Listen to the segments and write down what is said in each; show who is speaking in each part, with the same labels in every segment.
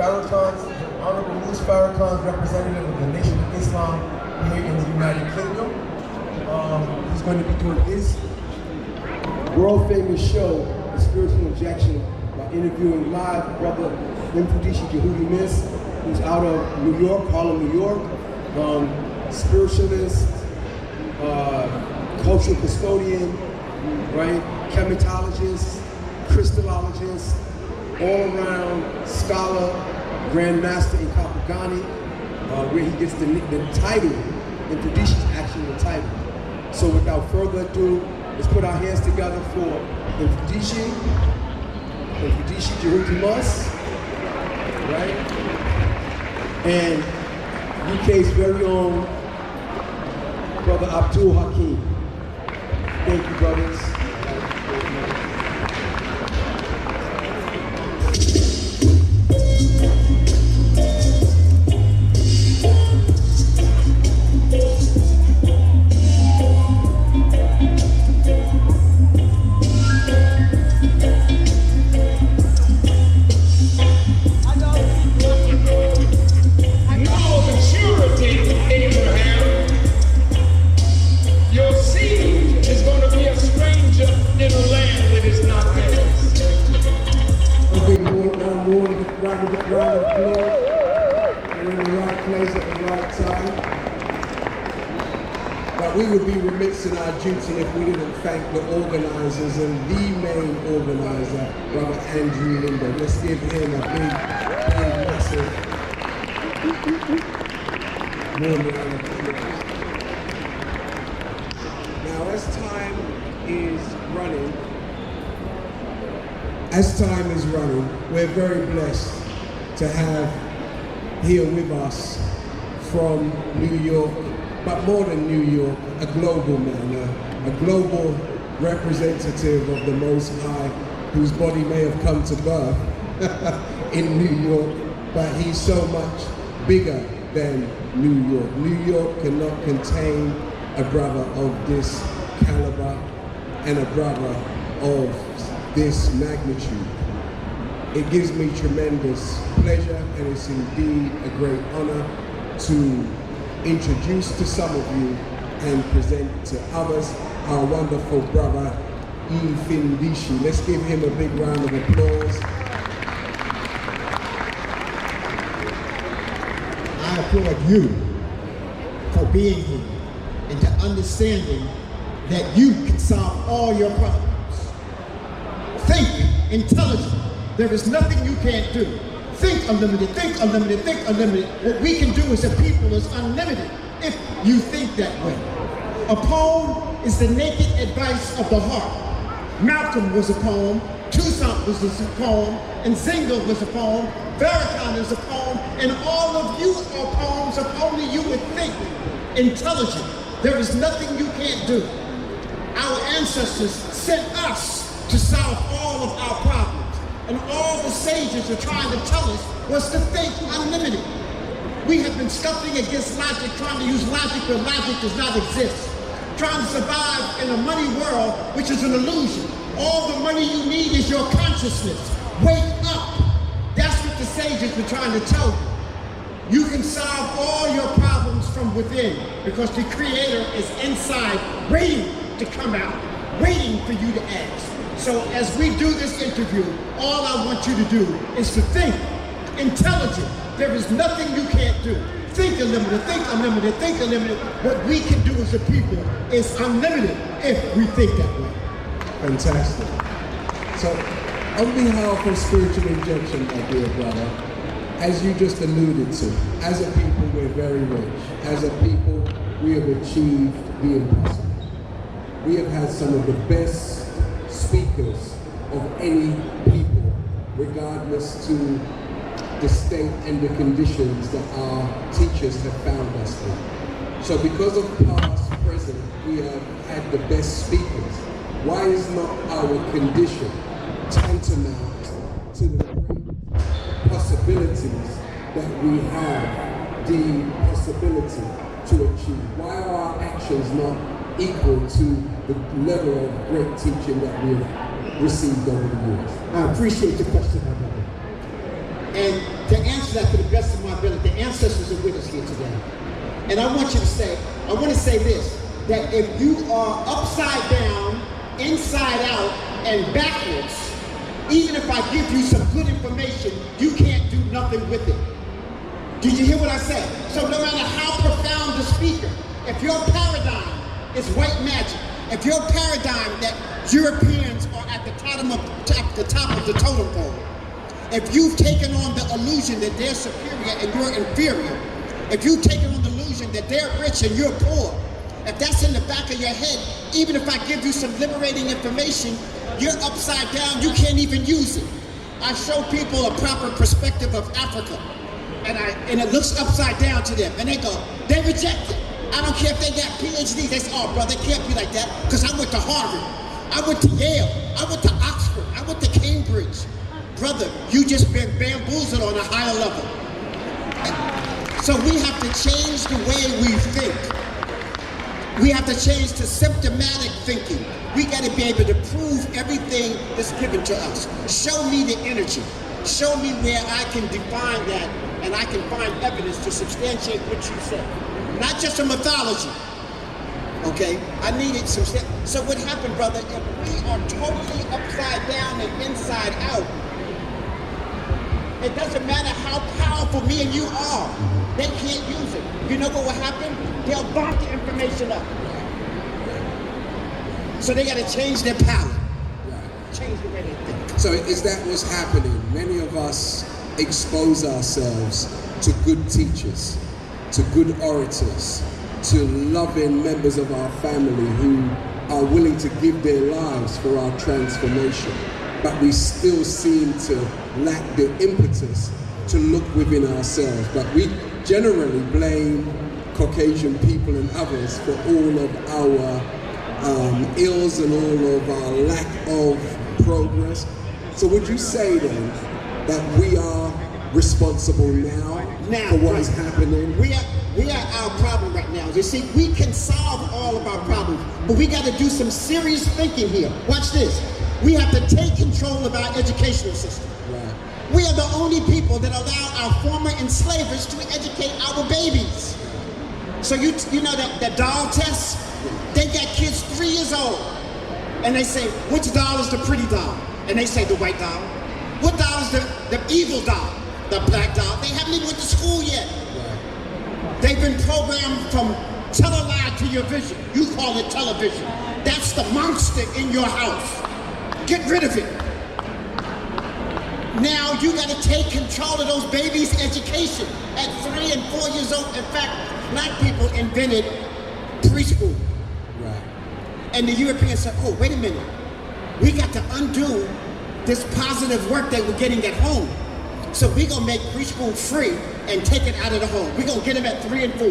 Speaker 1: Farrakhan's, Honorable Louis Farrakhan's representative of the Nation of Islam here in the United Kingdom. He's going to be doing his world famous show, The Spiritual Injection, by interviewing live brother Mfundishi who's out of New York, Harlem, New York, spiritualist, cultural custodian, right, chematologist, crystallologist, all-around scholar, grandmaster in Kapagani, where he gets the title, Mfundishi is actually the title. So without further ado, let's put our hands together for Mfundishi Jehuti, right? And UK's very own Brother Abdul Hakim. Thank you, brothers. But we would be remiss in our duty if we didn't thank the organizers and the main organizer, Brother Andrew Linder. Let's give him a big massive round of applause. Now, as time is running, we're very blessed to have here with us from New York, but more than New York, a global man, a global representative of the Most High, whose body may have come to birth in New York, but he's so much bigger than New York. New York cannot contain a brother of this caliber and a brother of this magnitude. It gives me tremendous pleasure, and it's indeed a great honor to introduce to some of you and present to others our wonderful brother Mfundishi. Let's give him a big round of applause.
Speaker 2: I applaud you for being here and to understanding that you can solve all your problems. Think intelligent. There is nothing you can't do. Think unlimited, think unlimited, think unlimited. What we can do as a people is unlimited if you think that way. A poem is the naked advice of the heart. Malcolm was a poem, Toussaint was a poem, and Zingle was a poem, Farrakhan is a poem, and all of you are poems if only you would think intelligent. There is nothing you can't do. Our ancestors sent us to solve all of our problems. And all the sages are trying to tell us was to think unlimited. We have been scuffling against logic, trying to use logic where logic does not exist. Trying to survive in a money world, which is an illusion. All the money you need is your consciousness. Wake up. That's what the sages were trying to tell you. You can solve all your problems from within because the Creator is inside, waiting to come out, waiting for you to ask. So as we do this interview, all I want you to do is to think intelligent. There is nothing you can't do. Think unlimited, think unlimited, think unlimited. What we can do as a people is unlimited if we think that way.
Speaker 1: Fantastic. So, on behalf of Spiritual Injection, my dear brother, as you just alluded to, as a people, we're very rich. As a people, we have achieved the impossible. We have had some of the best speakers of any people, regardless to the state and the conditions that our teachers have found us in. So because of past, present, we have had the best speakers. Why is not our condition tantamount to the great possibilities that we have the possibility to achieve? Why are our actions not equal to the level of great teaching that we have received over the years?
Speaker 2: I appreciate the question, my brother. And to answer that to the best of my ability, the ancestors are with us here today. And I want to say this, that if you are upside down, inside out, and backwards, even if I give you some good information, you can't do nothing with it. Did you hear what I said? So no matter how profound the speaker, if your paradigm is white magic, if your paradigm that Europeans are at the top of the totem pole, if you've taken on the illusion that they're superior and you're inferior, if you've taken on the illusion that they're rich and you're poor, if that's in the back of your head, even if I give you some liberating information, you're upside down, you can't even use it. I show people a proper perspective of Africa, and it looks upside down to them, and they go, they reject it. I don't care if they got PhDs. They say, oh, brother, it can't be like that, because I went to Harvard, I went to Yale, I went to Oxford, I went to Cambridge. Brother, you just been bamboozled on a higher level. So we have to change the way we think. We have to change to symptomatic thinking. We got to be able to prove everything that's given to us. Show me the energy. Show me where I can define that, and I can find evidence to substantiate what you said. Not just a mythology. Okay? I needed some steps. So what happened, brother, if we are totally upside down and inside out, it doesn't matter how powerful me and you are. They can't use it. You know what will happen? They'll bump the information up. So they got to change their palate. Change the way they think.
Speaker 1: So is that what's happening? Many of us expose ourselves to good teachers, to good orators, to loving members of our family who are willing to give their lives for our transformation. But we still seem to lack the impetus to look within ourselves. But we generally blame Caucasian people and others for all of our ills and all of our lack of progress. So would you say then that we are responsible now for what is happening?
Speaker 2: We are our problem right now. You see, we can solve all of our problems, but we got to do some serious thinking here. Watch this. We have to take control of our educational system.
Speaker 1: Right.
Speaker 2: We are the only people that allow our former enslavers to educate our babies. So you know that doll test? They got kids 3 years old, and they say, which doll is the pretty doll? And they say the white doll. What doll is the evil doll? The black doll. They haven't even went to school yet. Right. They've been programmed from tell a lie to your vision. You call it television. That's the monster in your house. Get rid of it. Now you got to take control of those babies' education at 3 and 4 years old. In fact, black people invented preschool.
Speaker 1: Right.
Speaker 2: And the Europeans said, oh, wait a minute. We got to undo this positive work they were getting at home. So we're going to make preschool free and take it out of the home. We're going to get them at 3 and 4.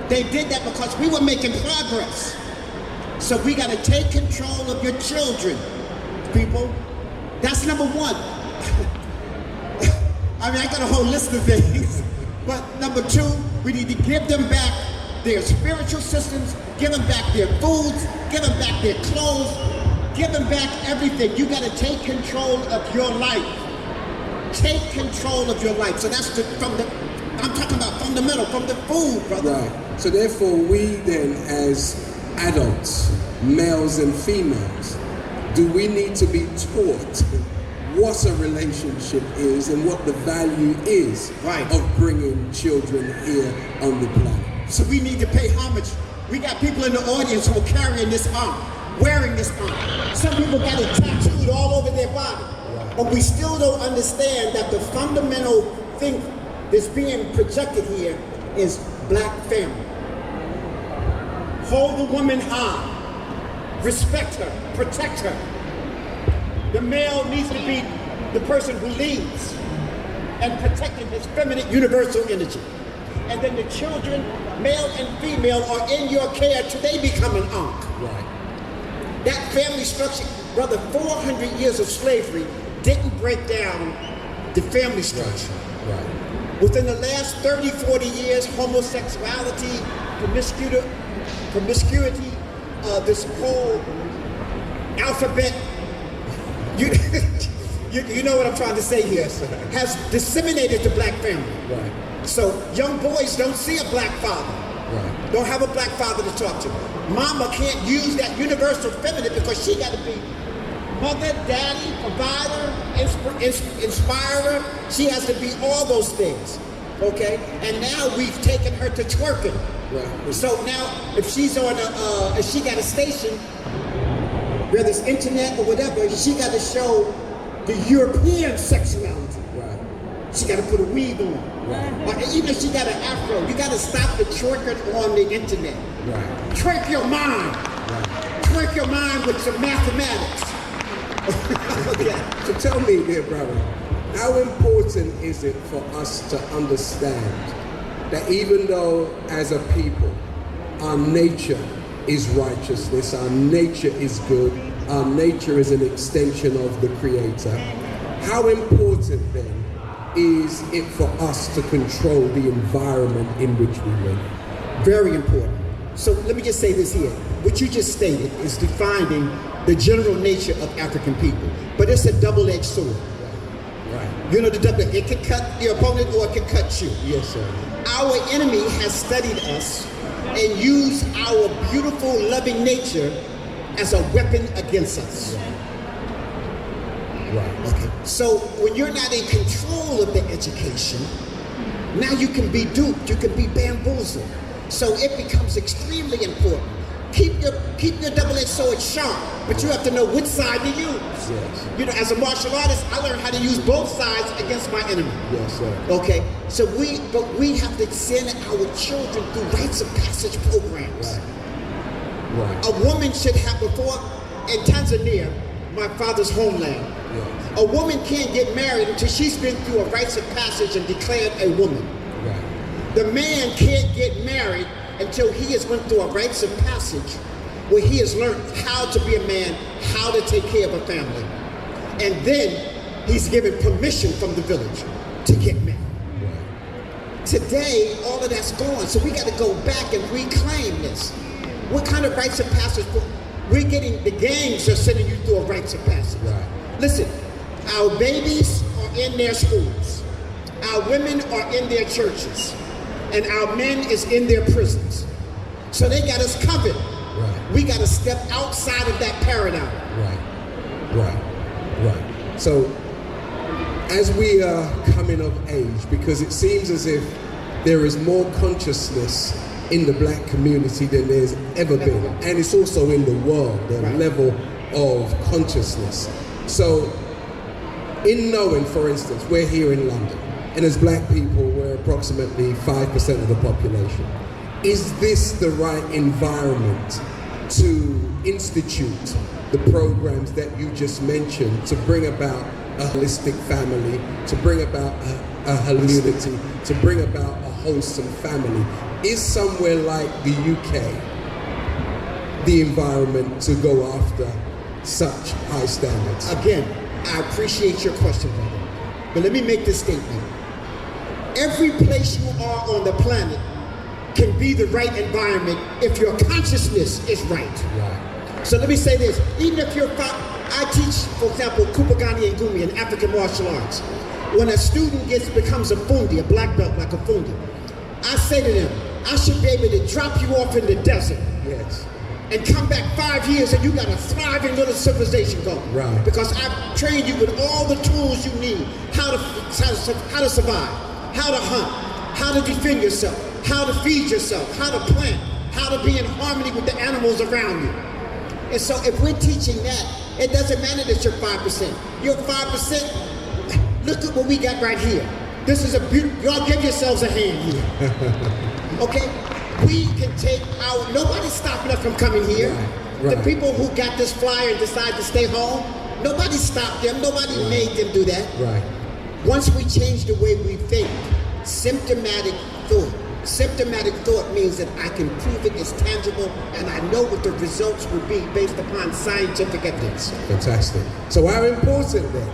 Speaker 2: They did that because we were making progress. So we got to take control of your children, people. That's number one. I mean, I got a whole list of things. But number two, we need to give them back their spiritual systems, give them back their foods, give them back their clothes, give them back everything. You got to take control of your life. Take control of your life. So that's I'm talking about fundamental, from the food, brother.
Speaker 1: Right. So therefore, we then, as adults, males and females, do we need to be taught what a relationship is and what the value is of bringing children here on the planet?
Speaker 2: So we need to pay homage. We got people in the audience who are carrying this arm, wearing this arm. Some people got it tattooed all over their body. But we still don't understand that the fundamental thing that's being projected here is black family. Hold the woman high. Respect her. Protect her. The male needs to be the person who leads and protecting his feminine universal energy. And then the children, male and female, are in your care till they become an ankh.
Speaker 1: Right.
Speaker 2: That family structure, brother, 400 years of slavery didn't break down the family structure.
Speaker 1: Right.
Speaker 2: Within the last 30, 40 years, homosexuality, promiscuity, this whole alphabet, you know what I'm trying to say here,
Speaker 1: Yes, sir.
Speaker 2: has disseminated the black family.
Speaker 1: Right.
Speaker 2: So young boys don't see a black father.
Speaker 1: Right.
Speaker 2: Don't have a black father to talk to. Mama can't use that universal feminine because she got to be mother, daddy, provider, inspirer. She has to be all those things. Okay? And now we've taken her to twerking.
Speaker 1: Right.
Speaker 2: So now if she's on if she got a station, whether it's internet or whatever, she got to show the European sexuality.
Speaker 1: Right.
Speaker 2: She got to put a weave on.
Speaker 1: Right.
Speaker 2: Or even if she got an afro, you got to stop the twerking on the internet.
Speaker 1: Right.
Speaker 2: Twerk your mind.
Speaker 1: Right.
Speaker 2: Twerk your mind with some mathematics. Okay.
Speaker 1: So tell me, dear brother, how important is it for us to understand that even though as a people, our nature is righteousness, our nature is good, our nature is an extension of the Creator, how important then is it for us to control the environment in which we live?
Speaker 2: Very important. So let me just say this here. What you just stated is defining the general nature of African people. But it's a double-edged sword.
Speaker 1: Right.
Speaker 2: You know the double, it can cut your opponent or it can cut you.
Speaker 1: Yes, sir.
Speaker 2: Our enemy has studied us and used our beautiful, loving nature as a weapon against us.
Speaker 1: Right.
Speaker 2: Okay. So when you're not in control of the education, now you can be duped, you can be bamboozled. So it becomes extremely important. Keep your double-edged sword sharp, but you have to know which side to use.
Speaker 1: Yes.
Speaker 2: You know, as a martial artist, I learned how to use both sides against my enemy.
Speaker 1: Yes, sir.
Speaker 2: Okay, so we have to send our children through rites of passage programs.
Speaker 1: Right.
Speaker 2: A woman should have, before, in Tanzania, my father's homeland,
Speaker 1: Yes.
Speaker 2: a woman can't get married until she's been through a rites of passage and declared a woman.
Speaker 1: Right.
Speaker 2: The man can't get married until he has went through a rites of passage where he has learned how to be a man, how to take care of a family. And then he's given permission from the village to get married.
Speaker 1: Right.
Speaker 2: Today, all of that's gone, so we got to go back and reclaim this. What kind of rites of passage? We're getting, the gangs are sending you through a rites of passage.
Speaker 1: Right.
Speaker 2: Listen, our babies are in their schools. Our women are in their churches. And our men is in their prisons. So they got us covered.
Speaker 1: Right.
Speaker 2: We got to step outside of that paradigm.
Speaker 1: Right. So, as we are coming of age, because it seems as if there is more consciousness in the black community than there's ever been, and it's also in the world, the
Speaker 2: Right.
Speaker 1: level of consciousness. So, in knowing, for instance, we're here in London, and as black people, we're approximately 5% of the population. Is this the right environment to institute the programs that you just mentioned to bring about a holistic family, to bring about a community, to bring about a wholesome family? Is somewhere like the UK the environment to go after such high standards?
Speaker 2: Again, I appreciate your question, brother. But let me make this statement. Every place you are on the planet can be the right environment if your consciousness is right.
Speaker 1: Right.
Speaker 2: So let me say this, even if I teach, for example, Kupagani and Gumi in African martial arts. When a student becomes a Fundi, a black belt like a Fundi, I say to them, I should be able to drop you off in the desert.
Speaker 1: Yes.
Speaker 2: And come back 5 years and you got a thriving little civilization going.
Speaker 1: Right.
Speaker 2: Because I've trained you with all the tools you need, how to survive, how to hunt, how to defend yourself, how to feed yourself, how to plant, how to be in harmony with the animals around you. And so if we're teaching that, it doesn't matter that you're 5%. You're 5%, look at what we got right here. This is a beautiful, y'all give yourselves a hand here. Okay? We can take our, nobody's stopping us from coming here.
Speaker 1: Right.
Speaker 2: The people who got this flyer and decided to stay home, nobody stopped them, nobody made them do that.
Speaker 1: Right.
Speaker 2: Once we change the way we think, symptomatic thought. Symptomatic thought means that I can prove it is tangible and I know what the results will be based upon scientific evidence.
Speaker 1: Fantastic. So how important then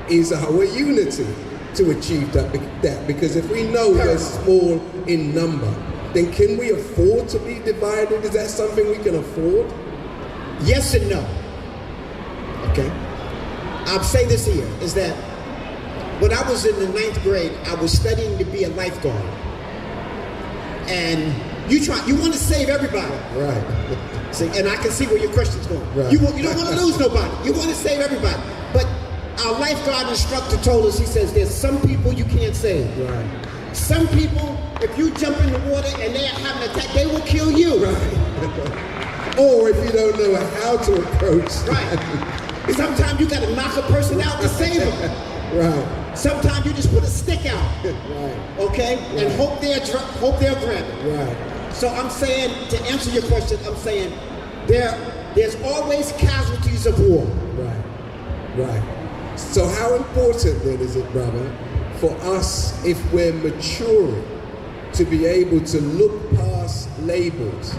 Speaker 1: is our unity to achieve that? Because if we know we're small in number, then can we afford to be divided? Is that something we can afford?
Speaker 2: Yes and no. Okay. I'll say this here, is that when I was in the 9th grade, I was studying to be a lifeguard. And you want to save everybody.
Speaker 1: Right.
Speaker 2: See, and I can see where your question's going.
Speaker 1: Right.
Speaker 2: You don't want to lose nobody. You want to save everybody. But our lifeguard instructor told us, he says, there's some people you can't save.
Speaker 1: Right.
Speaker 2: Some people, if you jump in the water and they're having an attack, they will kill you.
Speaker 1: Right. Or if you don't know how to approach.
Speaker 2: Right. Sometimes you got to knock a person out to save them.
Speaker 1: Right.
Speaker 2: Sometimes you just put a stick out.
Speaker 1: Right.
Speaker 2: Okay?
Speaker 1: Right.
Speaker 2: And hope they'll grab it.
Speaker 1: Right.
Speaker 2: So I'm saying, to answer your question, I'm saying there's always casualties of war.
Speaker 1: Right. Right. So how important then is it, brother, for us, if we're maturing, to be able to look past labels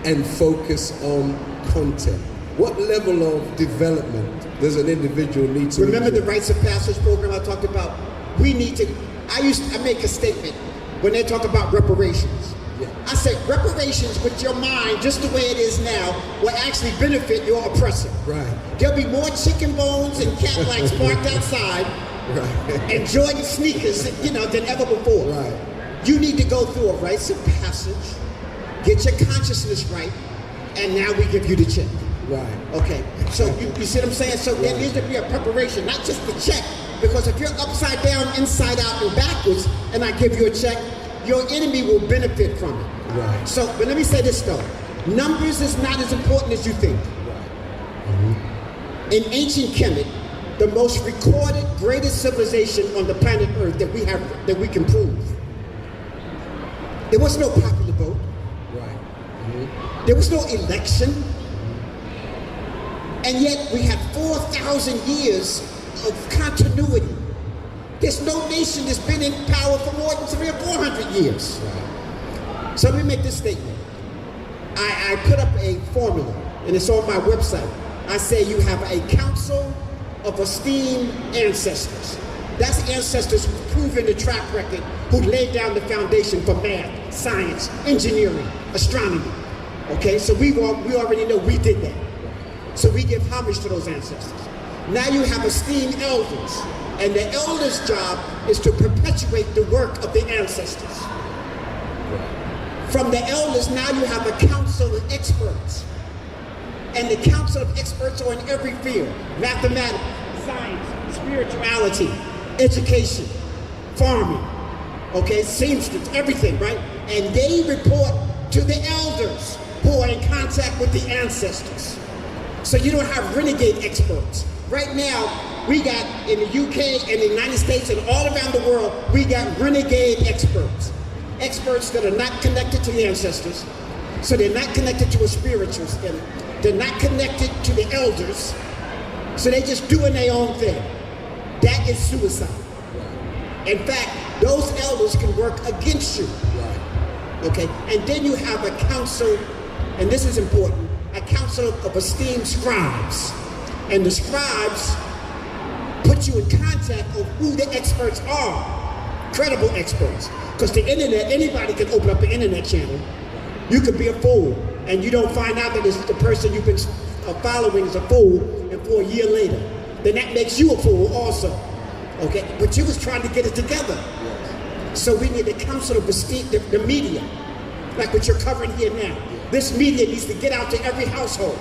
Speaker 1: and focus on content? What level of development does an individual need to
Speaker 2: remember the Rites of Passage program I talked about? We need to, I make a statement when they talk about reparations.
Speaker 1: Yeah.
Speaker 2: I say reparations with your mind just the way it is now will actually benefit your oppressor.
Speaker 1: Right.
Speaker 2: There'll be more chicken bones and Cadillacs parked outside
Speaker 1: Right.
Speaker 2: and Jordan sneakers, than ever before.
Speaker 1: Right.
Speaker 2: You need to go through a rites of passage, get your consciousness right, and now we give you the check.
Speaker 1: Right.
Speaker 2: Okay, so you see what I'm saying? So there needs to be a preparation, not just the check, because if you're upside down, inside out, and backwards, and I give you a check, your enemy will benefit from it.
Speaker 1: Right.
Speaker 2: So, but let me say this though, numbers is not as important as you think.
Speaker 1: Right. Mm-hmm.
Speaker 2: In ancient Kemet, the most recorded, greatest civilization on the planet Earth that we can prove, there was no popular vote.
Speaker 1: Right. Mm-hmm.
Speaker 2: There was no election. And yet we had 4,000 years of continuity. There's no nation that's been in power for more than 300 or 400 years.
Speaker 1: Right.
Speaker 2: So let me make this statement. I put up a formula, and it's on my website. I say you have a council of esteemed ancestors. That's ancestors who've proven the track record, who laid down the foundation for math, science, engineering, astronomy. Okay, so we already know we did that. So we give homage to those ancestors. Now you have esteemed elders, and the elders' job is to perpetuate the work of the ancestors. From the elders, now you have a council of experts. And the council of experts are in every field: mathematics, science, spirituality, education, farming, okay, seamstress, everything, right? And they report to the elders who are in contact with the ancestors. So you don't have renegade experts. Right now, we got in the UK and the United States and all around the world, we got renegade experts. Experts that are not connected to the ancestors. So they're not connected to a spiritual spirit. They're not connected to the elders. So they just doing their own thing. That is suicide. In fact, those elders can work against you. Okay, and then you have a council, and this is important, a council of esteemed scribes. And the scribes put you in contact of who the experts are, credible experts. Because the internet, anybody can open up an internet channel. You could be a fool, and you don't find out that it's the person you've been following is a fool, and for a year later, then that makes you a fool also. Okay, but you was trying to get it together. So we need the council of the media, like what you're covering here now. This media needs to get out to every household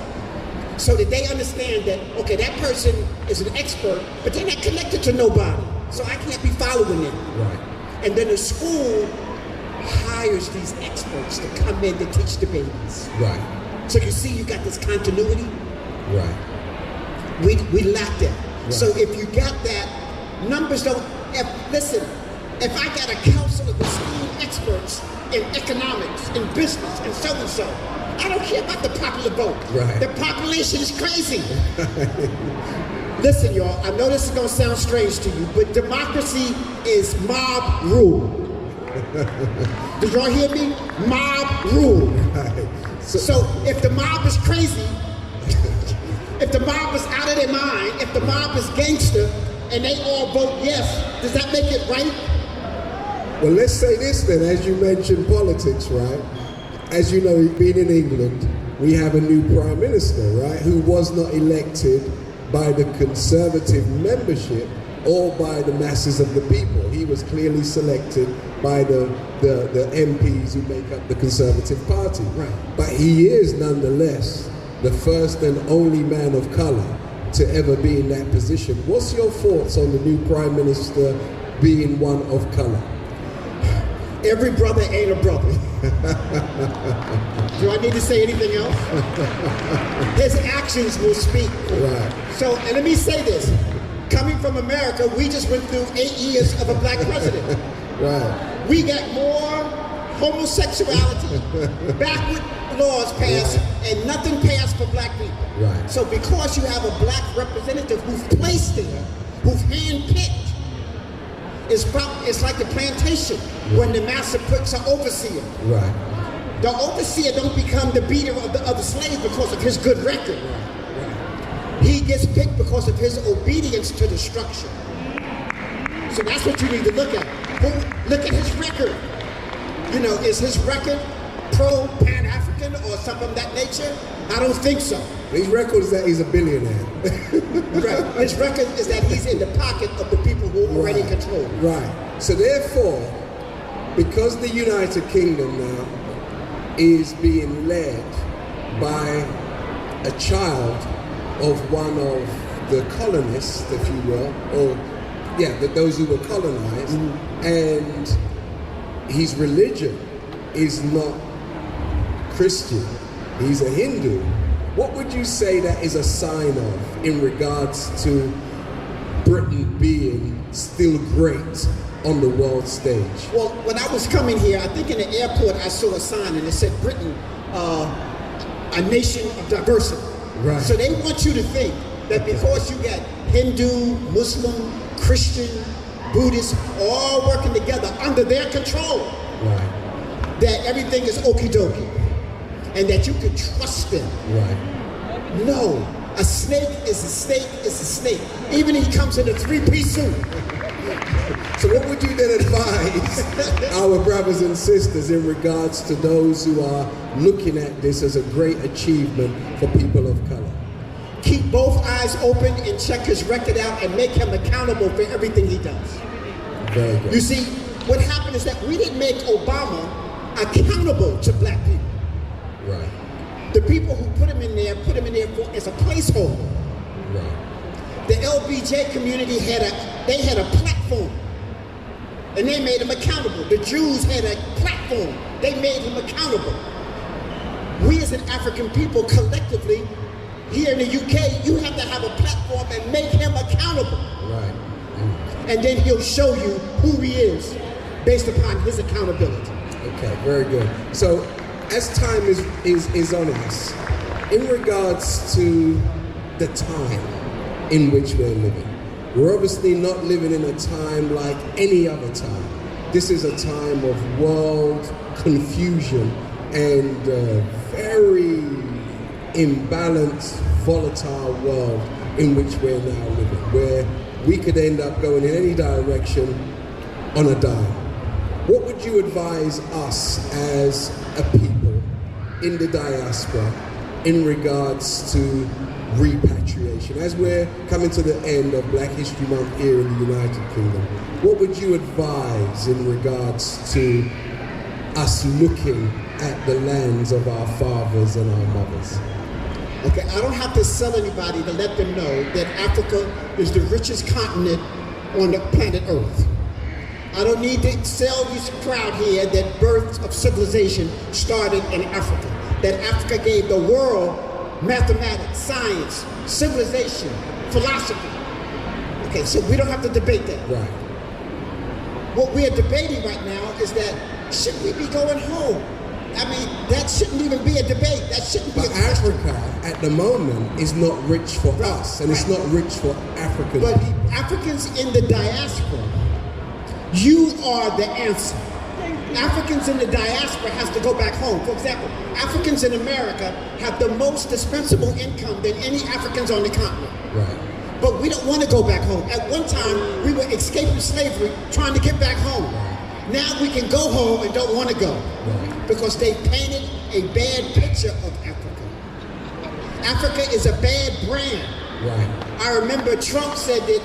Speaker 2: so that they understand that, okay, that person is an expert, but they're not connected to nobody. So I can't be following them.
Speaker 1: Right.
Speaker 2: And then the school hires these experts to come in to teach the babies.
Speaker 1: Right.
Speaker 2: So you see, you got this continuity.
Speaker 1: Right.
Speaker 2: We lack that.
Speaker 1: Right.
Speaker 2: So if you got that, numbers don't, listen, if I got a council of esteemed experts in economics, in business, and so, I don't care about the popular vote.
Speaker 1: Right.
Speaker 2: The population is crazy. Listen, y'all, I know this is gonna sound strange to you, but democracy is mob rule. Did y'all hear me? Mob rule.
Speaker 1: Right.
Speaker 2: So if the mob is crazy, if the mob is out of their mind, if the mob is gangster, and they all vote yes, does that make it right?
Speaker 1: Well, let's say this then, as you mentioned politics, right? As you know, being in England, we have a new Prime Minister, right, who was not elected by the conservative membership or by the masses of the people. He was clearly selected by the MPs who make up the Conservative Party.
Speaker 2: Right.
Speaker 1: But he is nonetheless the first and only man of color to ever be in that position. What's your thoughts on the new Prime Minister being one of color?
Speaker 2: Every brother ain't a brother. Do I need to say anything else? His actions will speak.
Speaker 1: Right.
Speaker 2: So, and let me say this. Coming from America, we just went through 8 years of a black president.
Speaker 1: Right.
Speaker 2: We got more homosexuality, backward laws passed, and nothing passed for black people.
Speaker 1: Right.
Speaker 2: So because you have a black representative who's placed there, who's handpicked, it's like the plantation when the master puts an overseer.
Speaker 1: Right.
Speaker 2: The overseer don't become the beater of the other slaves because of his good record. He gets picked because of his obedience to the structure. So that's what you need to look at. Look at his record. You know, is his record pro-Pan-African or something of that nature? I don't think so.
Speaker 1: His record is that he's a billionaire.
Speaker 2: Right. His record is that he's in the pocket of the people who are already controlled.
Speaker 1: Right. So therefore, because the United Kingdom now is being led by a child of one of the colonists, if you will, or those who were colonized, and his religion is not Christian, he's a Hindu. What would you say that is a sign of in regards to Britain being still great on the world stage?
Speaker 2: Well, when I was coming here, I think in the airport I saw a sign and it said Britain, a nation of diversity.
Speaker 1: Right.
Speaker 2: So they want you to think that because you got Hindu, Muslim, Christian, Buddhist, all working together under their control,
Speaker 1: Right.
Speaker 2: that everything is okie dokie and that you can trust them.
Speaker 1: Right.
Speaker 2: No, a snake is a snake is a snake. Even if he comes in a three-piece suit.
Speaker 1: So what would you then advise our brothers and sisters in regards to those who are looking at this as a great achievement for people of color?
Speaker 2: Keep both eyes open and check his record out and make him accountable for everything he does.
Speaker 1: Very good.
Speaker 2: You see, what happened is that we didn't make Obama accountable to black people.
Speaker 1: Right.
Speaker 2: The people who put him in there for as a placeholder.
Speaker 1: Right.
Speaker 2: The LBJ community had a platform, and they made him accountable. The Jews had a platform, they made him accountable. We as an African people collectively, here in the UK, you have to have a platform and make him accountable.
Speaker 1: Right.
Speaker 2: And then he'll show you who he is based upon his accountability.
Speaker 1: Okay, very good. So as time is on us, in regards to the time in which we're living, we're obviously not living in a time like any other time. This is a time of world confusion and very imbalanced, volatile world in which we're now living, where we could end up going in any direction on a dime. What would you advise us as a people in the diaspora in regards to repatriation? As we're coming to the end of Black History Month here in the United Kingdom, what would you advise in regards to us looking at the lands of our fathers and our mothers?
Speaker 2: Okay, I don't have to sell anybody to let them know that Africa is the richest continent on the planet Earth. I don't need to sell this crowd here that birth of civilization started in Africa. That Africa gave the world mathematics, science, civilization, philosophy. Okay, so we don't have to debate that.
Speaker 1: Right.
Speaker 2: What we are debating right now is that should we be going home? I mean, that shouldn't even be a debate. That shouldn't be
Speaker 1: But
Speaker 2: a question.
Speaker 1: Africa, at the moment, is not rich for us, and it's not rich for African
Speaker 2: But
Speaker 1: people.
Speaker 2: Africans in the diaspora, you are the answer. Africans in the diaspora has to go back home. For example, Africans in America have the most dispensable income than any Africans on the continent.
Speaker 1: Right.
Speaker 2: But we don't want to go back home. At one time, we were escaping slavery, trying to get back home. Now we can go home and don't want to go.
Speaker 1: Right.
Speaker 2: Because they painted a bad picture of Africa. Africa is a bad brand.
Speaker 1: Right.
Speaker 2: I remember Trump said that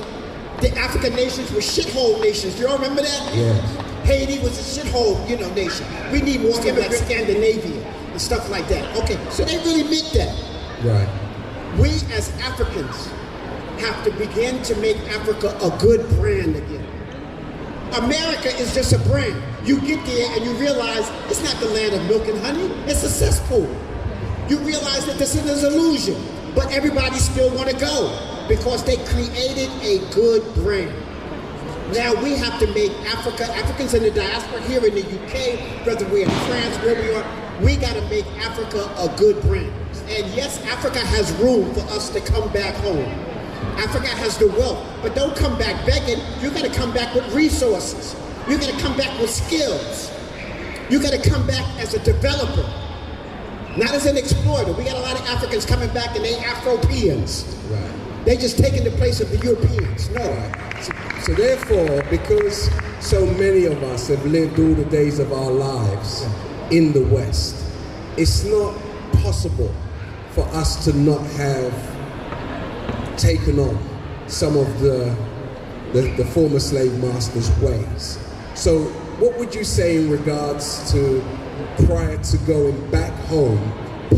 Speaker 2: the African nations were shithole nations. Do you all remember that?
Speaker 1: Yes.
Speaker 2: Haiti was a shithole, nation. We need more immigrants, Scandinavia and stuff like that. Okay, so they really meant that.
Speaker 1: Right.
Speaker 2: We as Africans have to begin to make Africa a good brand again. America is just a brand. You get there and you realize it's not the land of milk and honey, it's a cesspool. You realize that this is an illusion, but everybody still want to go because they created a good brand. Now we have to make Africans in the diaspora here in the UK, whether we're in France, where we are, we got to make Africa a good brand. And yes, Africa has room for us to come back home. Africa has the wealth, but don't come back begging. You got to come back with resources. You got to come back with skills. You got to come back as a developer, not as an exploiter. We got a lot of Africans coming back and they Afropeans.
Speaker 1: Right.
Speaker 2: They just taking the place of the Europeans. No.
Speaker 1: Right. So therefore, because so many of us have lived all the days of our lives in the West, it's not possible for us to not have taken on some of the former slave masters' ways. So what would you say in regards to, prior to going back home,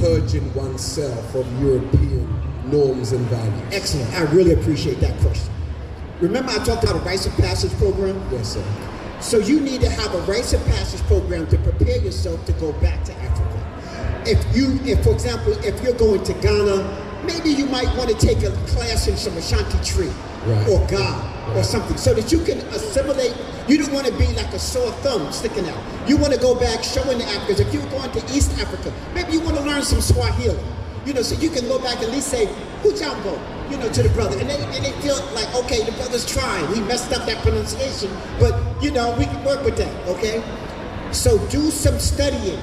Speaker 1: purging oneself of European norms and values?
Speaker 2: Excellent. I really appreciate that question. Remember I talked about a rites of passage program?
Speaker 1: Yes, sir.
Speaker 2: So you need to have a rites of passage program to prepare yourself to go back to Africa. If for example, if you're going to Ghana, maybe you might want to take a class in some Ashanti tree,
Speaker 1: right,
Speaker 2: or God, or something, so that you can assimilate. You don't want to be like a sore thumb sticking out. You want to go back showing the Africans. If you're going to East Africa, maybe you want to learn some Swahili, so you can go back and at least say, Hujambo, to the brother. And they feel like, okay, the brother's trying. He messed up that pronunciation, but, we can work with that, okay? So do some studying.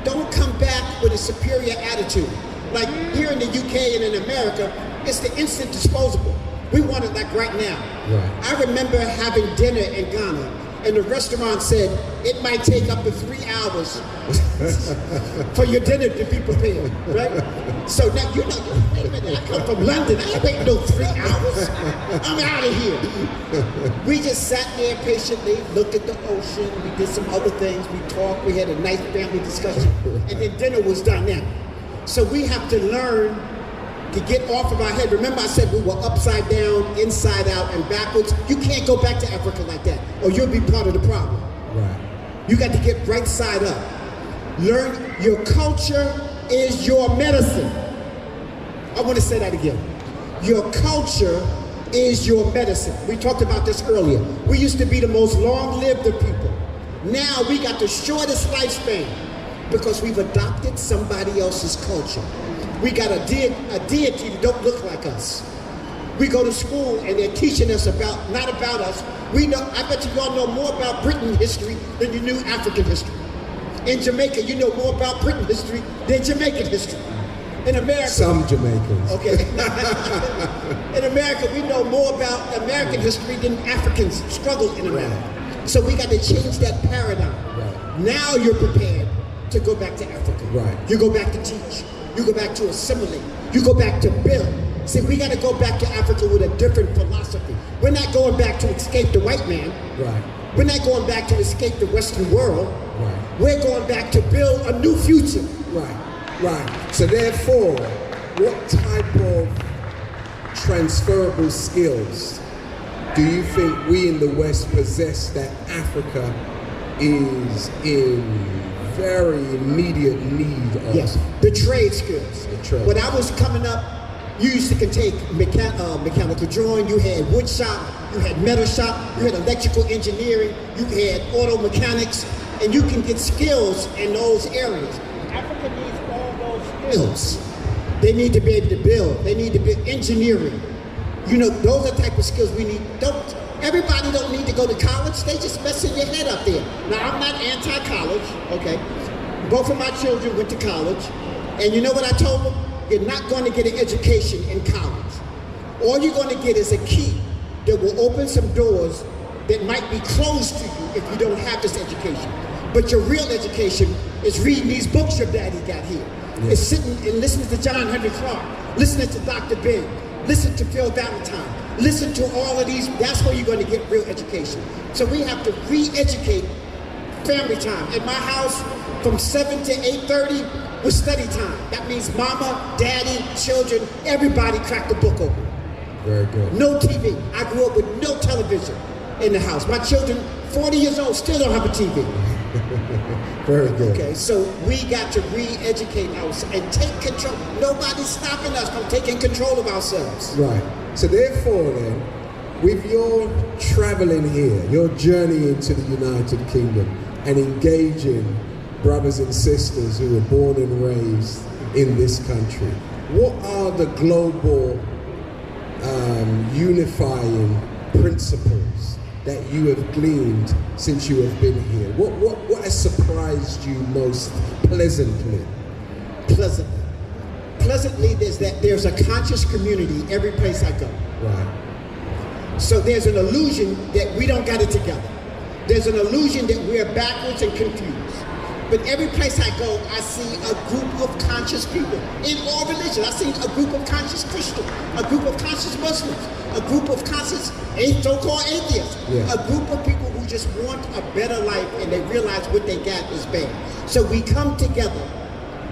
Speaker 2: Don't come back with a superior attitude. Like here in the UK and in America, it's the instant disposable. We want it like right now.
Speaker 1: Right.
Speaker 2: I remember having dinner in Ghana, and the restaurant said it might take up to 3 hours for your dinner to be prepared, right? So now you're like, wait a minute, I come from London, I ain't waiting no 3 hours. I'm out of here. We just sat there patiently, looked at the ocean, we did some other things, we talked, we had a nice family discussion, and then dinner was done now. So we have to learn to get off of our head. Remember I said we were upside down, inside out, and backwards? You can't go back to Africa like that, or you'll be part of the problem.
Speaker 1: Right.
Speaker 2: You got to get right side up. Learn your culture is your medicine. I want to say that again. Your culture is your medicine. We talked about this earlier. We used to be the most long-lived of people. Now we got the shortest lifespan because we've adopted somebody else's culture. We got a deity that don't look like us. We go to school and they're teaching us not about us. I bet you all know more about Britain history than you knew African history. In Jamaica, you know more about Britain history than Jamaican history. In America,
Speaker 1: some Jamaicans.
Speaker 2: Okay. In America, we know more about American history than Africans struggled in America. So we got to change that paradigm.
Speaker 1: Right.
Speaker 2: Now you're prepared to go back to Africa.
Speaker 1: Right.
Speaker 2: You go back to teach. You go back to assimilate. You go back to build. See, we got to go back to Africa with a different philosophy. We're not going back to escape the white man.
Speaker 1: Right.
Speaker 2: We're not going back to escape the Western world.
Speaker 1: Right.
Speaker 2: We're going back to build a new future.
Speaker 1: Right. Right. So therefore, what type of transferable skills do you think we in the West possess that Africa is in very immediate need of?
Speaker 2: Yes, the trade skills.
Speaker 1: The trade.
Speaker 2: When I was coming up, you used to take mechanical drawing, you had wood shop, you had metal shop, you had electrical engineering, you had auto mechanics, and you can get skills in those areas. Africa needs all those skills. They need to be able to build. They need to be engineering. Those are the type of skills we need. Everybody don't need to go to college. They just messing your head up there. Now, I'm not anti-college, okay? Both of my children went to college, and you know what I told them? You're not going to get an education in college. All you're going to get is a key that will open some doors that might be closed to you if you don't have this education. But your real education is reading these books your daddy got here.
Speaker 1: Yeah.
Speaker 2: It's sitting and listening to John Henry Clark, listening to Dr. Bing, Listen to Phil Valentine. Listen to all of these. That's where you're going to get real education. So we have to re-educate family time. In my house, from 7 to 8:30 was study time. That means mama, daddy, children, everybody cracked the book open.
Speaker 1: Very good.
Speaker 2: No TV. I grew up with no television in the house. My children, 40 years old, still don't have a TV.
Speaker 1: Very good.
Speaker 2: Okay, so we got to re-educate ourselves and take control. Nobody's stopping us from taking control of ourselves.
Speaker 1: Right. So therefore then, with your traveling here, your journey into the United Kingdom and engaging brothers and sisters who were born and raised in this country, what are the global unifying principles that you have gleaned since you have been here? What has surprised you most pleasantly?
Speaker 2: Pleasantly, there's a conscious community every place I go.
Speaker 1: Right.
Speaker 2: So there's an illusion that we don't got it together. There's an illusion that we're backwards and confused. But every place I go, I see a group of conscious people in all religions. I see a group of conscious Christians, a group of conscious Muslims, a group of conscious so-called atheists,
Speaker 1: Yeah.
Speaker 2: a group of people who just want a better life and they realize what they got is bad. So we come together,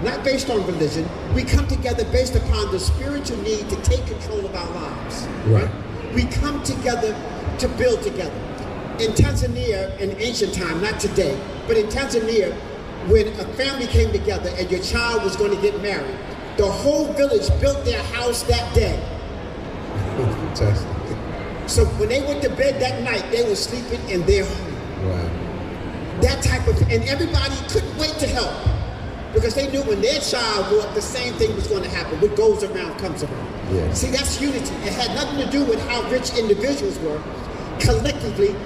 Speaker 2: not based on religion, we come together based upon the spiritual need to take control of our lives.
Speaker 1: Right.
Speaker 2: We come together to build together. In Tanzania, in ancient time, not today, but in Tanzania, when a family came together and your child was going to get married, the whole village built their house that day.
Speaker 1: Fantastic.
Speaker 2: So when they went to bed that night, they were sleeping in their home.
Speaker 1: Wow.
Speaker 2: That type of, and everybody couldn't wait to help because they knew when their child grew up, the same thing was going to happen. What goes around comes around.
Speaker 1: Yeah.
Speaker 2: See, that's unity. It had nothing to do with how rich individuals were. Collectively,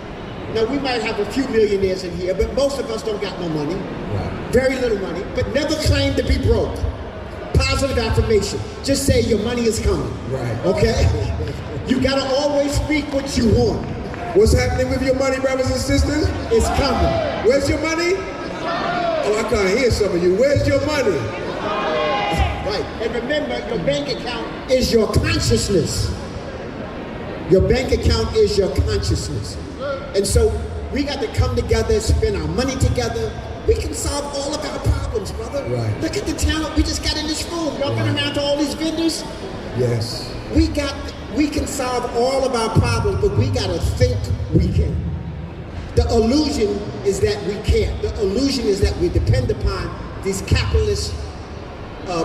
Speaker 2: now we might have a few millionaires in here, but most of us don't got no money.
Speaker 1: Right.
Speaker 2: Very little money, but never claim to be broke. Positive affirmation. Just say your money is coming.
Speaker 1: Right.
Speaker 2: Okay? You gotta always speak what you want.
Speaker 1: What's happening with your money, brothers and sisters?
Speaker 2: It's coming.
Speaker 1: Where's your money? Oh, I can't hear some of you. Where's your money?
Speaker 2: Right. And remember, your bank account is your consciousness. Your bank account is your consciousness. And so we got to come together, spend our money together. We can solve all of our problems, brother.
Speaker 1: Right.
Speaker 2: Look at the talent we just got in this room, walking
Speaker 1: Right.
Speaker 2: around to all these vendors.
Speaker 1: Yes.
Speaker 2: We can solve all of our problems, but we got to think we can. The illusion is that we can't. The illusion is that we depend upon these capitalist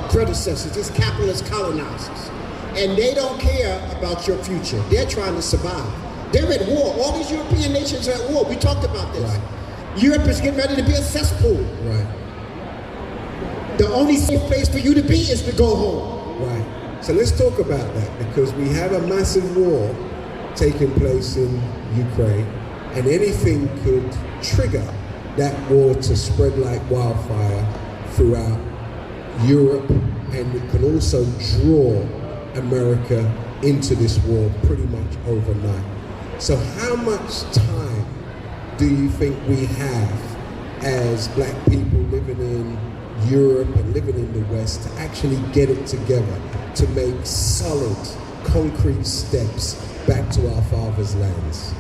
Speaker 2: predecessors, these capitalist colonizers. And they don't care about your future. They're trying to survive. They're at war. All these European nations are at war. We talked about this.
Speaker 1: Right.
Speaker 2: Europe is getting ready to be a cesspool.
Speaker 1: Right.
Speaker 2: The only safe place for you to be is to go home.
Speaker 1: Right. So let's talk about that, because we have a massive war taking place in Ukraine, and anything could trigger that war to spread like wildfire throughout Europe, and it can also draw America into this war pretty much overnight. So how much time do you think we have as black people living in Europe and living in the West to actually get it together, to make solid, concrete steps back to our father's lands?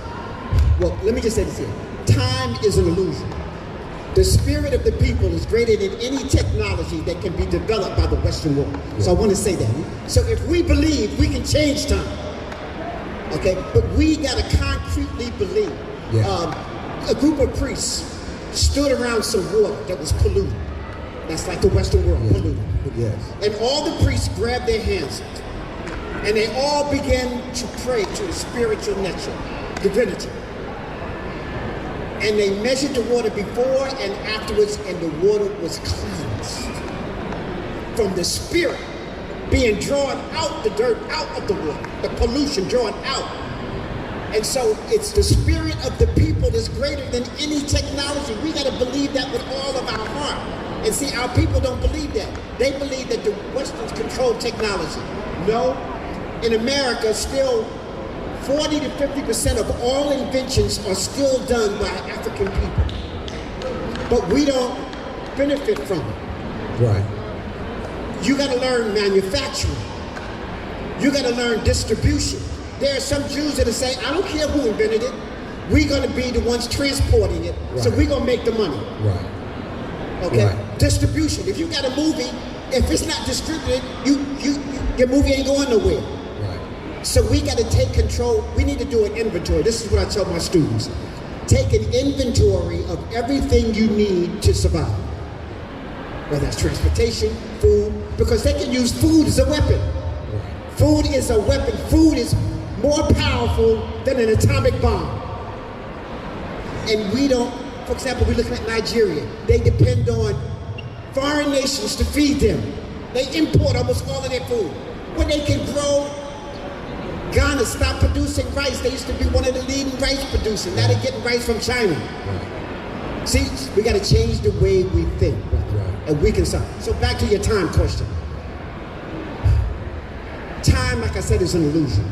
Speaker 2: Well, let me just say this here. Time is an illusion. The spirit of the people is greater than any technology that can be developed by the Western world. So I want to say that. So if we believe, we can change time. Okay? But we got to concretely believe.
Speaker 1: Yeah.
Speaker 2: A group of priests stood around some water that was polluted. That's like the Western world, polluted.
Speaker 1: Yes.
Speaker 2: And all the priests grabbed their hands and they all began to pray to the spiritual nature, divinity. And they measured the water before and afterwards, and the water was cleansed from the spirit being drawn out, the dirt out of the water, the pollution drawn out. And so it's the spirit of the people that's greater than any technology. We got to believe that with all of our heart. And see, our people don't believe that. They believe that the Westerns control technology. No, in America, still 40 to 50% of all inventions are still done by African people. But we don't benefit from it.
Speaker 1: Right.
Speaker 2: You got to learn manufacturing. You got to learn distribution. There are some Jews that say, I don't care who invented it. We're going to be the ones transporting it, so we're going to make the money.
Speaker 1: Right.
Speaker 2: Okay?
Speaker 1: Right.
Speaker 2: Distribution. If you got a movie, if it's not distributed, your movie ain't going nowhere.
Speaker 1: Right.
Speaker 2: So we got to take control. We need to do an inventory. This is what I tell my students. Take an inventory of everything you need to survive. Whether that's transportation, food, because they can use food as a weapon.
Speaker 1: Right.
Speaker 2: Food is a weapon. Food is more powerful than an atomic bomb. And we don't, for example, we're looking at Nigeria. They depend on foreign nations to feed them. They import almost all of their food. When they can grow, Ghana stopped producing rice. They used to be one of the leading rice producers. Now they're getting rice from China.
Speaker 1: Right.
Speaker 2: See, we got to change the way we think,
Speaker 1: Right.
Speaker 2: and we can solve. So back to your time question. Time, like I said, is an illusion.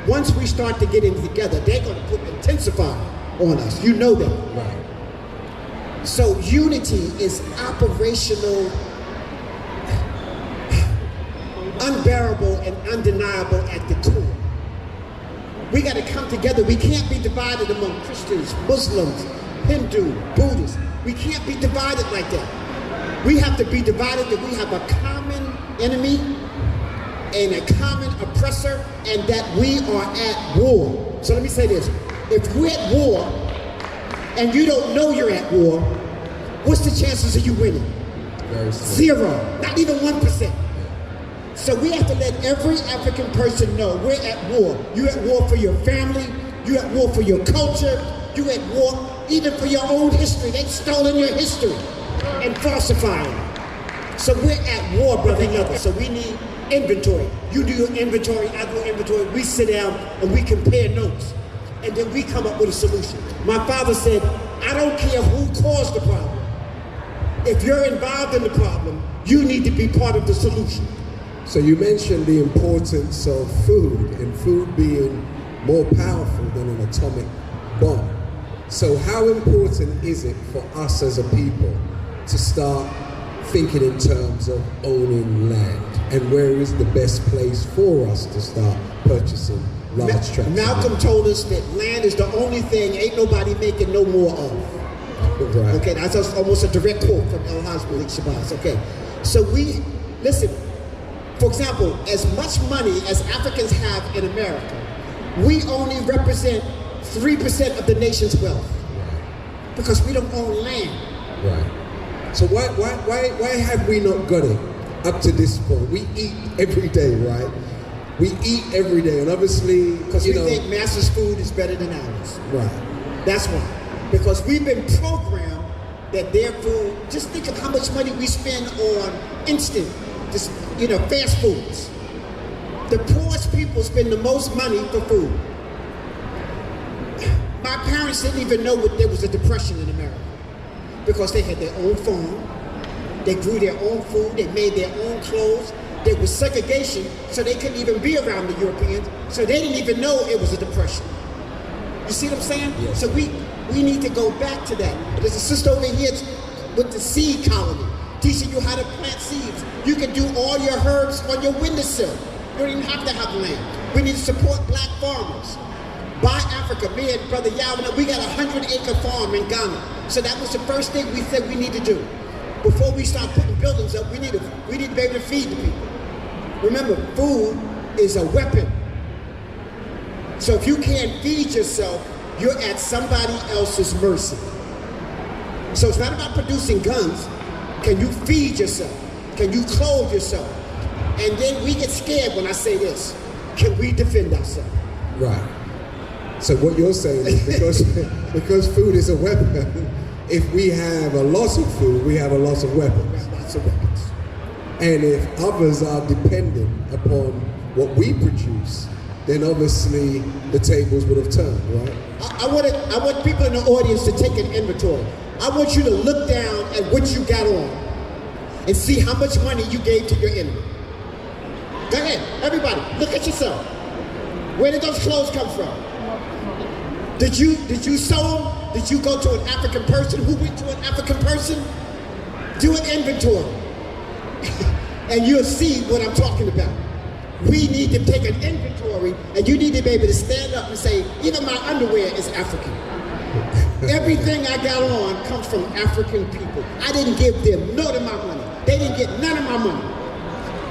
Speaker 2: Once we start to get in together, they're going to put intensify on us. You know that.
Speaker 1: Right.
Speaker 2: So unity is operational, unbearable, and undeniable at the core. We got to come together. We can't be divided among Christians, Muslims, Hindu, Buddhists. We can't be divided like that. We have to be divided that we have a common enemy and a common oppressor, and that we are at war. So let me say this. If we're at war and you don't know you're at war, what's the chances of you winning?
Speaker 1: Very slim.
Speaker 2: 0, not even 1%. So we have to let every African person know we're at war. You're at war for your family, you're at war for your culture, you're at war even for your own history. They've stolen your history and falsifying it. So we're at war, brother and other. So we need inventory. You do your inventory, I do inventory, we sit down and we compare notes. And then we come up with a solution. My father said, I don't care who caused the problem. If you're involved in the problem, you need to be part of the solution.
Speaker 1: So you mentioned the importance of food, and food being more powerful than an atomic bomb. So how important is it for us as a people to start thinking in terms of owning land? And where is the best place for us to start purchasing large tracts?
Speaker 2: Malcolm told us that land is the only thing ain't nobody making no more of.
Speaker 1: Right.
Speaker 2: Okay, that's almost a direct quote from El Hajj Malik Shabazz. Okay, so we, listen, for example, as much money as Africans have in America, we only represent 3% of the nation's wealth because we don't own land.
Speaker 1: Right. So why have we not got it up to this point? We eat every day, right? We eat every day, and obviously,
Speaker 2: because we think masses' food is better than ours.
Speaker 1: Right.
Speaker 2: That's why. Because we've been programmed that their food. Just think of how much money we spend on instant, just fast foods. The poorest people spend the most money for food. My parents didn't even know there was a depression in America because they had their own farm, they grew their own food, they made their own clothes. There was segregation, so they couldn't even be around the Europeans, so they didn't even know it was a depression. You see what I'm saying?
Speaker 1: Yes.
Speaker 2: So we need to go back to that. There's a sister over here with the seed colony, teaching you how to plant seeds. You can do all your herbs on your windowsill. You don't even have to have land. We need to support black farmers. Buy Africa. Me and Brother Yawna, we got a 100-acre farm in Ghana. So that was the first thing we said we need to do. Before we start putting buildings up, we need to be able to feed the people. Remember, food is a weapon. So if you can't feed yourself, you're at somebody else's mercy. So it's not about producing guns. Can you feed yourself? Can you clothe yourself? And then we get scared when I say this. Can we defend ourselves?
Speaker 1: Right. So what you're saying is because food is a weapon, if we have a loss of food, we have a loss of weapons.
Speaker 2: We have lots of weapons.
Speaker 1: And if others are dependent upon what we produce, then obviously the tables would have turned, right?
Speaker 2: I want people in the audience to take an inventory. I want you to look down at what you got on and see how much money you gave to your enemy. Go ahead, everybody, look at yourself. Where did those clothes come from? Did you sew them? Did you go to an African person? Who went to an African person? Do an inventory. And you'll see what I'm talking about. we need to take an inventory, and you need to be able to stand up and say, even my underwear is African. Everything I got on comes from African people. I didn't give them none of my money. They didn't get none of my money.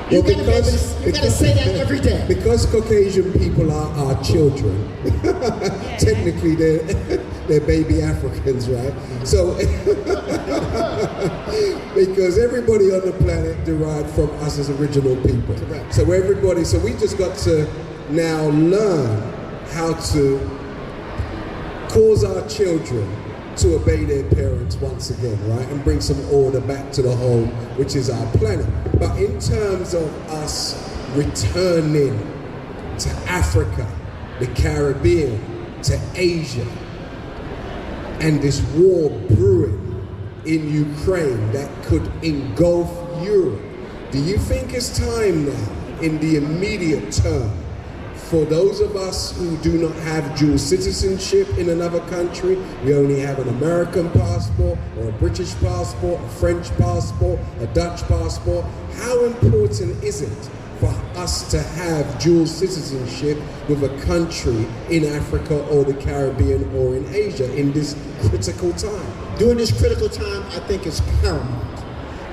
Speaker 2: You gotta say that every day.
Speaker 1: Because Caucasian people are our children, technically they're baby Africans, right? So, because everybody on the planet derived from us as original people.
Speaker 2: Correct.
Speaker 1: So we just got to now learn how to cause our children to obey their parents once again, right? And bring some order back to the home, which is our planet. But in terms of us returning to Africa, the Caribbean, to Asia, and this war brewing in Ukraine that could engulf Europe, do you think it's time now, in the immediate term, for those of us who do not have dual citizenship in another country, we only have an American passport or a British passport, a French passport, a Dutch passport, how important is it for us to have dual citizenship with a country in Africa or the Caribbean or in Asia in this critical time?
Speaker 2: During this critical time, I think it's paramount.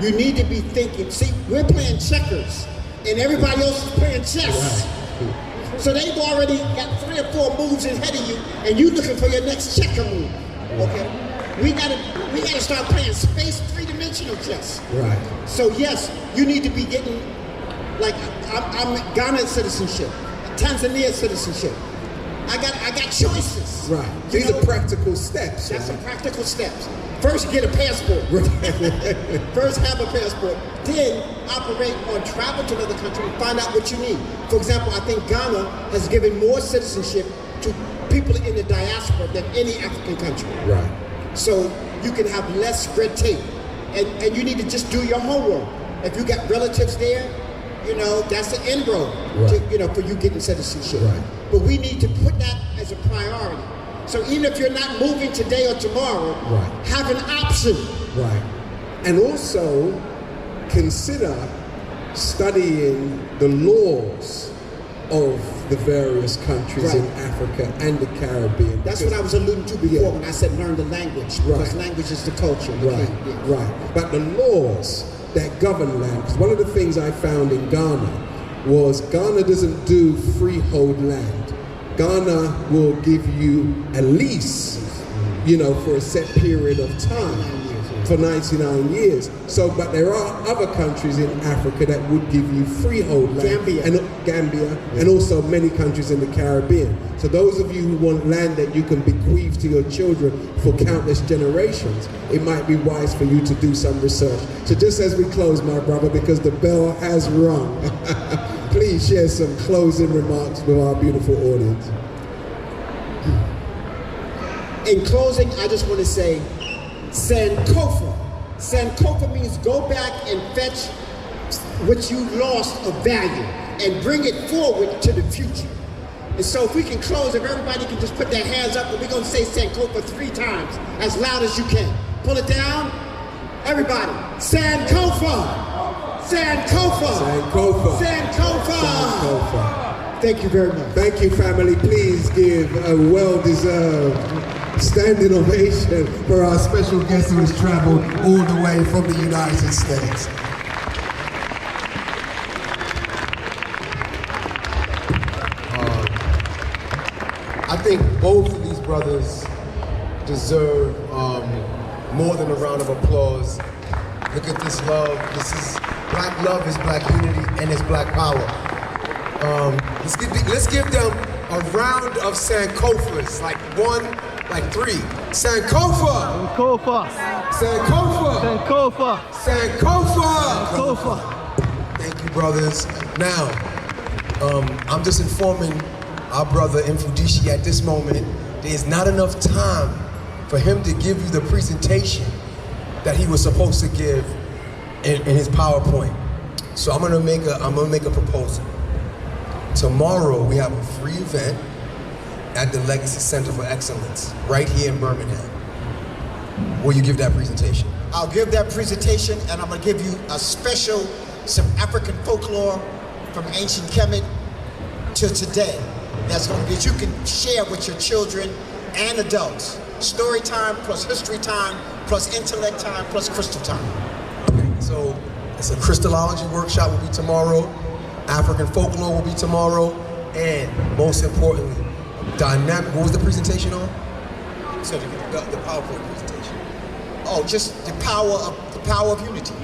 Speaker 2: You need to be thinking, see, we're playing checkers, and everybody else is playing chess.
Speaker 1: Right.
Speaker 2: So they've already got 3 or 4 moves ahead of you, and you looking for your next checker move. Okay, we gotta start playing space 3-dimensional chess.
Speaker 1: Right.
Speaker 2: So yes, you need to be getting, like I'm Ghana citizenship, Tanzania citizenship. I got choices.
Speaker 1: Right. These are practical steps.
Speaker 2: That's
Speaker 1: right?
Speaker 2: some practical steps. First, get a passport. First, have a passport. Then, operate on travel to another country and find out what you need. For example, I think Ghana has given more citizenship to people in the diaspora than any African country.
Speaker 1: Right.
Speaker 2: So you can have less red tape, and you need to just do your homework. If you got relatives there, you know that's an inroad,
Speaker 1: right.
Speaker 2: For you getting citizenship.
Speaker 1: Right.
Speaker 2: But we need to put that as a priority. So even if you're not moving today or tomorrow,
Speaker 1: right.
Speaker 2: have an option.
Speaker 1: Right. And also consider studying the laws of the various countries
Speaker 2: right.
Speaker 1: in Africa and the Caribbean.
Speaker 2: That's what I was alluding to before when I said learn the language, because
Speaker 1: right.
Speaker 2: language is the culture.
Speaker 1: Right, right. But the laws that govern land, because one of the things I found in Ghana was Ghana doesn't do freehold land. Ghana will give you a lease, for a set period of time, for 99 years. So, but there are other countries in Africa that would give you freehold land. Gambia, and also many countries in the Caribbean. So those of you who want land that you can bequeath to your children for countless generations, it might be wise for you to do some research. So just as we close, my brother, because the bell has rung, please share some closing remarks with our beautiful audience.
Speaker 2: In closing, I just want to say, Sankofa. Sankofa means go back and fetch what you lost of value and bring it forward to the future. And so if we can close, if everybody can just put their hands up, and we're going to say Sankofa 3 times, as loud as you can. Pull it down. Everybody. Sankofa. Sankofa.
Speaker 1: Sankofa.
Speaker 2: Sankofa.
Speaker 1: Sankofa.
Speaker 2: Thank you very much.
Speaker 1: Thank you, family. Please give a well-deserved standing ovation for our special guest who has traveled all the way from the United States.
Speaker 3: I think both of these brothers deserve more than a round of applause. Look at this love. Black love is black unity and it's black power. Let's give them a round of Sankofas, like 3. Sankofa!
Speaker 4: Sankofa!
Speaker 3: Sankofa!
Speaker 4: Sankofa!
Speaker 3: Sankofa!
Speaker 4: Sankofa!
Speaker 3: Thank you, brothers. Now, I'm just informing our brother Mfundishi at this moment, there's not enough time for him to give you the presentation that he was supposed to give in his PowerPoint. So I'm gonna make a proposal. Tomorrow we have a free event at the Legacy Center for Excellence, right here in Birmingham. Will you give that presentation?
Speaker 2: I'll give that presentation, and I'm gonna give you a special, some African folklore from ancient Kemet to today that you can share with your children and adults. Story time plus history time plus intellect time plus crystal time.
Speaker 3: Okay, so it's a crystallology workshop will be tomorrow, African folklore will be tomorrow, and most importantly, dynamic. What was the presentation on?
Speaker 2: So
Speaker 3: The PowerPoint presentation.
Speaker 2: oh, just the power of unity.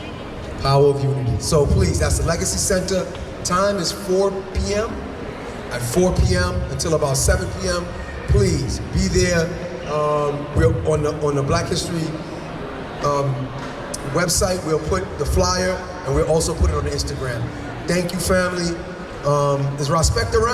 Speaker 3: Power of unity. So please, that's the Legacy Center. Time is 4 p.m. At 4 p.m. until about 7 p.m. Please be there. We're on the Black History website. We'll put the flyer, and we'll also put it on the Instagram. Thank you, family. Is Respect around?